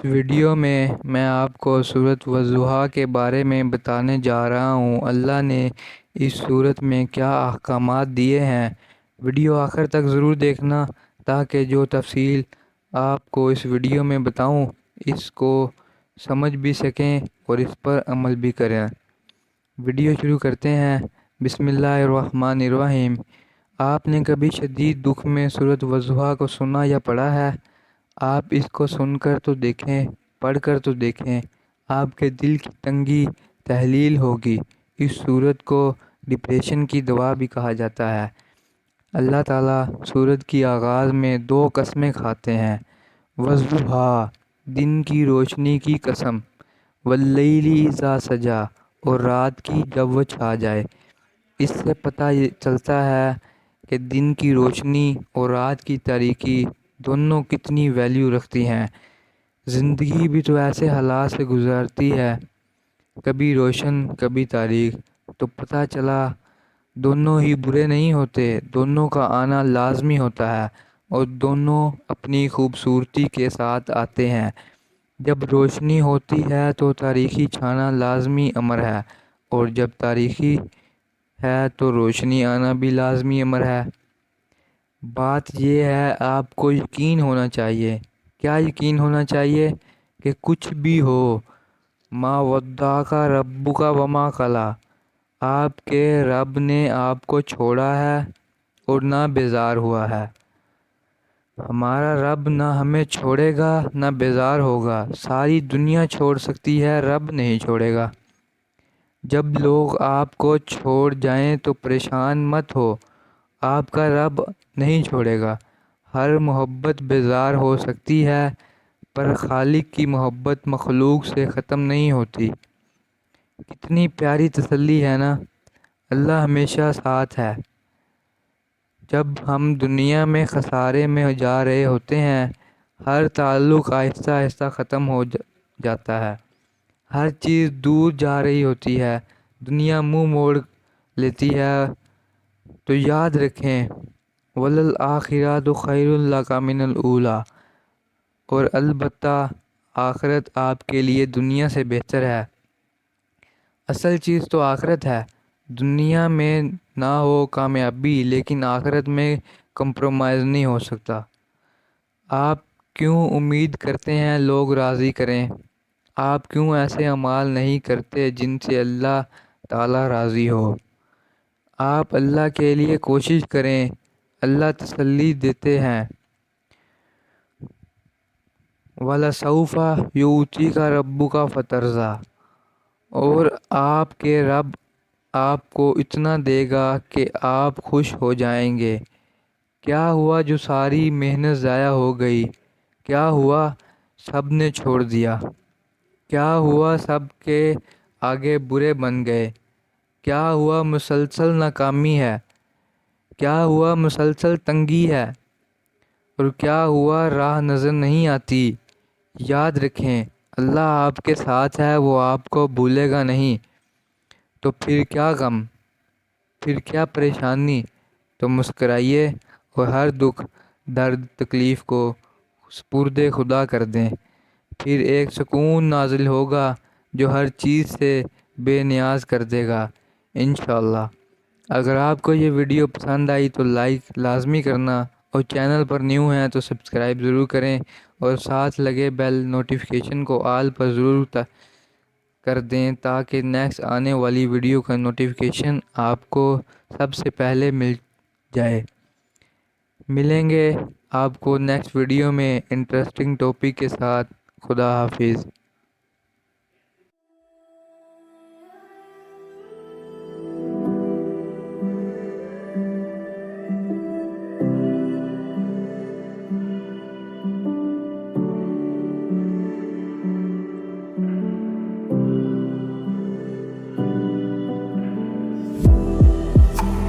Video میں آپ کو سورۃ والضحیٰ کے بارے میں بتانے جا رہا ہوں۔ اللہ نے اس سورت میں کیا احکامات دیے ہیں۔ ویڈیو آخر تک ضرور دیکھنا تاکہ جو تفصیل آپ کو اس ویڈیو میں بتاؤں اس کو سمجھ بھی سکیں اور اس پر عمل بھی کریں۔ ویڈیو شروع کرتے ہیں۔ بسم اللہ الرحمن الرحیم۔ آپ نے کبھی شدید دکھ میں سورۃ والضحیٰ کو سنا یا پڑھا ہے؟ آپ اس کو سن کر تو دیکھیں، پڑھ کر تو دیکھیں، آپ کے دل کی تنگی تحلیل ہوگی۔ اس سورت کو ڈپریشن کی دوا بھی کہا جاتا ہے۔ اللہ تعالیٰ سورت کی آغاز میں 2 قسمیں کھاتے ہیں۔ والضحیٰ، دن کی روشنی کی قسم، واللیل اذا سجا، اور رات کی جب وہ چھا جائے۔ اس سے پتہ چلتا ہے کہ دن کی روشنی اور رات کی تاریکی دونوں کتنی ویلیو رکھتی ہیں۔ زندگی بھی تو ایسے حالات سے گزرتی ہے، کبھی روشن کبھی تاریک، تو پتہ چلا دونوں ہی برے نہیں ہوتے، دونوں کا آنا لازمی ہوتا ہے اور دونوں اپنی خوبصورتی کے ساتھ آتے ہیں۔ جب روشنی ہوتی ہے تو تاریکی چھانا لازمی امر ہے، اور جب تاریکی ہے تو روشنی آنا بھی لازمی امر ہے۔ بات یہ ہے، آپ کو یقین ہونا چاہیے۔ کیا یقین ہونا چاہیے؟ کہ کچھ بھی ہو، ما ودعک ربک وما قلی، آپ کے رب نے آپ کو چھوڑا ہے اور نہ بیزار ہوا ہے۔ ہمارا رب نہ ہمیں چھوڑے گا نہ بیزار ہوگا۔ ساری دنیا چھوڑ سکتی ہے، رب نہیں چھوڑے گا۔ جب لوگ آپ کو چھوڑ جائیں تو پریشان مت ہو، آپ کا رب نہیں چھوڑے گا۔ ہر محبت بیزار ہو سکتی ہے، پر خالق کی محبت مخلوق سے ختم نہیں ہوتی۔ کتنی پیاری تسلی ہے نا، اللہ ہمیشہ ساتھ ہے۔ جب ہم دنیا میں خسارے میں جا رہے ہوتے ہیں، ہر تعلق آہستہ آہستہ ختم ہو جاتا ہے، ہر چیز دور جا رہی ہوتی ہے، دنیا منہ موڑ لیتی ہے، تو یاد رکھیں وَلَلْآخِرَةُ خَيْرٌ لَكَ مِنَ الْأُولَىٰ، اور البتہ آخرت آپ کے لیے دنیا سے بہتر ہے۔ اصل چیز تو آخرت ہے۔ دنیا میں نہ ہو کامیابی، لیکن آخرت میں کمپرومائز نہیں ہو سکتا۔ آپ کیوں امید کرتے ہیں لوگ راضی کریں؟ آپ کیوں ایسے اعمال نہیں کرتے جن سے اللہ تعالیٰ راضی ہو؟ آپ اللہ کے لیے کوشش کریں، اللہ تسلی دیتے ہیں۔ وَلَسَوْفَ يُؤْتِيكَ رَبُّكَ فَتَرْضَىٰ، اور آپ کے رب آپ کو اتنا دے گا کہ آپ خوش ہو جائیں گے۔ کیا ہوا جو ساری محنت ضائع ہو گئی؟ کیا ہوا سب نے چھوڑ دیا؟ کیا ہوا سب کے آگے برے بن گئے؟ کیا ہوا مسلسل ناکامی ہے؟ کیا ہوا مسلسل تنگی ہے؟ اور کیا ہوا راہ نظر نہیں آتی؟ یاد رکھیں اللہ آپ کے ساتھ ہے، وہ آپ کو بھولے گا نہیں۔ تو پھر کیا غم، پھر کیا پریشانی؟ تو مسکرائیے اور ہر دکھ درد تکلیف کو سپرد خدا کر دیں، پھر ایک سکون نازل ہوگا جو ہر چیز سے بے نیاز کر دے گا انشاءاللہ۔ اگر آپ کو یہ ویڈیو پسند آئی تو لائک لازمی کرنا، اور چینل پر نیو ہیں تو سبسکرائب ضرور کریں، اور ساتھ لگے بیل نوٹیفیکیشن کو آل پر ضرور کر دیں تاکہ نیکسٹ آنے والی ویڈیو کا نوٹیفیکیشن آپ کو سب سے پہلے مل جائے۔ ملیں گے آپ کو نیکسٹ ویڈیو میں انٹرسٹنگ ٹاپک کے ساتھ۔ خدا حافظ۔